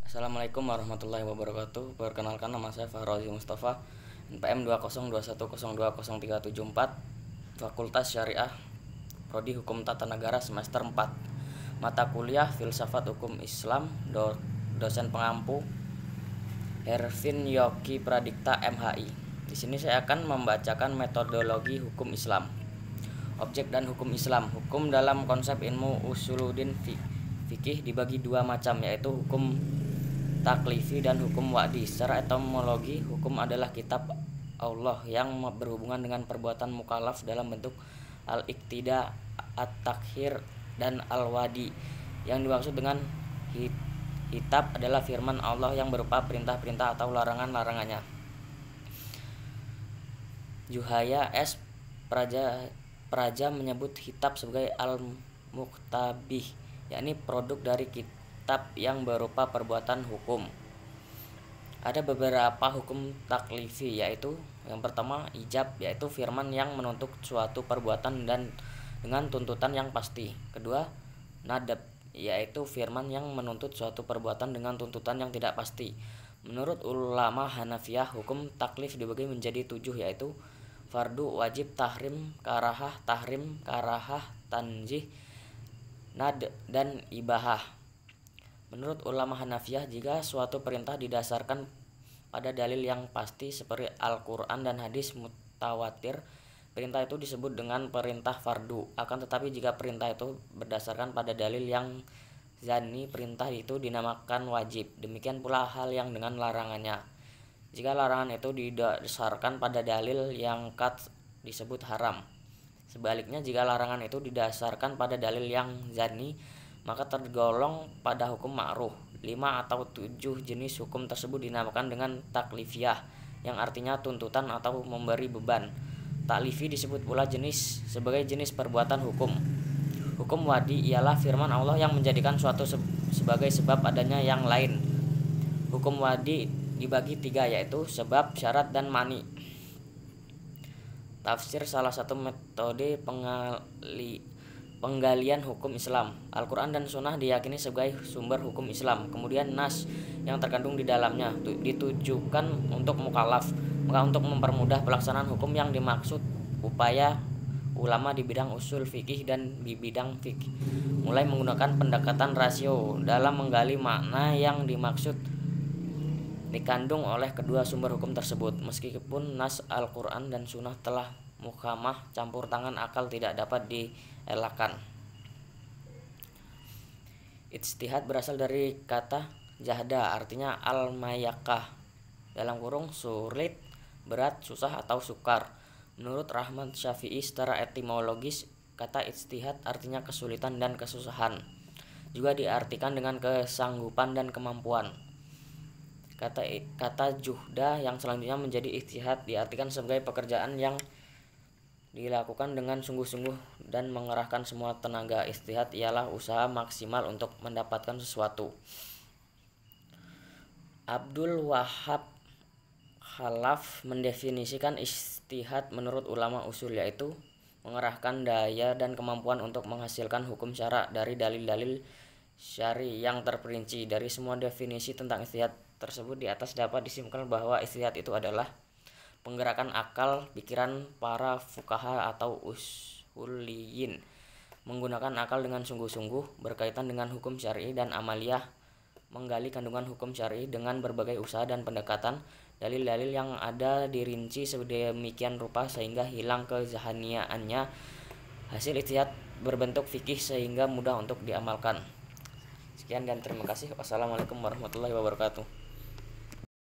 Assalamualaikum warahmatullahi wabarakatuh. Perkenalkan, nama saya Fahrozi Mustafa, NPM 20210202374, Fakultas Syariah, Prodi Hukum Tata Negara, semester 4. Mata kuliah Filsafat Hukum Islam, dosen pengampu Hervin Yogi Pradikta MHI. Di sini saya akan membacakan metodologi hukum Islam. Objek dan hukum Islam. Hukum dalam konsep ilmu usuluddin fikih dibagi dua macam, yaitu hukum taklifi dan hukum wa'di. Secara etimologi, hukum adalah kitab Allah yang berhubungan dengan perbuatan mukallaf dalam bentuk al-iqtida, at-takhir, dan al-wadi. Yang dimaksud dengan kitab adalah firman Allah yang berupa perintah-perintah atau larangan-larangannya. Juhaya S. Praja menyebut kitab sebagai al-muktabih, yakni produk dari kitab yang berupa perbuatan hukum. Ada beberapa hukum taklifi, yaitu yang pertama ijab, yaitu firman yang menuntut suatu perbuatan dan dengan tuntutan yang pasti. Kedua, nadab, yaitu firman yang menuntut suatu perbuatan dengan tuntutan yang tidak pasti. Menurut ulama Hanafiyah, hukum taklif dibagi menjadi 7, yaitu fardu, wajib, tahrim, karahah, tanzih, nad, dan ibahah. Menurut ulama Hanafiyah, jika suatu perintah didasarkan pada dalil yang pasti seperti Al-Quran dan hadis mutawatir, perintah itu disebut dengan perintah fardu. Akan tetapi jika perintah itu berdasarkan pada dalil yang zani, perintah itu dinamakan wajib. Demikian pula hal yang dengan larangannya. Jika larangan itu didasarkan pada dalil yang qat, disebut haram. Sebaliknya, jika larangan itu didasarkan pada dalil yang zani, maka tergolong pada hukum ma'ruh. 5 atau 7 jenis hukum tersebut dinamakan dengan taklifiyah, yang artinya tuntutan atau memberi beban. Taklifi disebut pula sebagai jenis perbuatan hukum. Hukum wadi ialah firman Allah yang menjadikan suatu sebagai sebab adanya yang lain. Hukum wadi dibagi 3, yaitu sebab, syarat, dan mani. Tafsir salah satu metode penggalian hukum Islam. Al-Quran dan Sunnah diyakini sebagai sumber hukum Islam. Kemudian nas yang terkandung di dalamnya ditujukan untuk mukallaf. Maka untuk mempermudah pelaksanaan hukum yang dimaksud, upaya ulama di bidang usul fikih dan di bidang fikih mulai menggunakan pendekatan rasio dalam menggali makna yang dimaksud dikandung oleh kedua sumber hukum tersebut. Meskipun nas Al-Quran dan Sunnah telah muhkamah, campur tangan akal tidak dapat dielakkan. Ijtihad berasal dari kata jahda, artinya al-mayakah, dalam kurung sulit, berat, susah, atau sukar. Menurut Rahmat Syafi'i, secara etimologis kata ijtihad artinya kesulitan dan kesusahan. Juga diartikan dengan kesanggupan dan kemampuan. Kata juhda yang selanjutnya menjadi ijtihad diartikan sebagai pekerjaan yang dilakukan dengan sungguh-sungguh dan mengerahkan semua tenaga. Ijtihad ialah usaha maksimal untuk mendapatkan sesuatu. Abdul Wahab Khalaf mendefinisikan ijtihad menurut ulama usul, yaitu mengerahkan daya dan kemampuan untuk menghasilkan hukum syara dari dalil-dalil syari yang terperinci. Dari semua definisi tentang ijtihad tersebut di atas dapat disimpulkan bahwa ijtihad itu adalah penggerakan akal pikiran para fuqaha atau usuliyin, menggunakan akal dengan sungguh-sungguh berkaitan dengan hukum syar'i dan amaliyah, menggali kandungan hukum syar'i dengan berbagai usaha dan pendekatan. Dalil-dalil yang ada dirinci sedemikian rupa sehingga hilang kezahaniaannya. Hasil ijtihad berbentuk fikih sehingga mudah untuk diamalkan. Sekian dan terima kasih. Wassalamualaikum warahmatullahi wabarakatuh.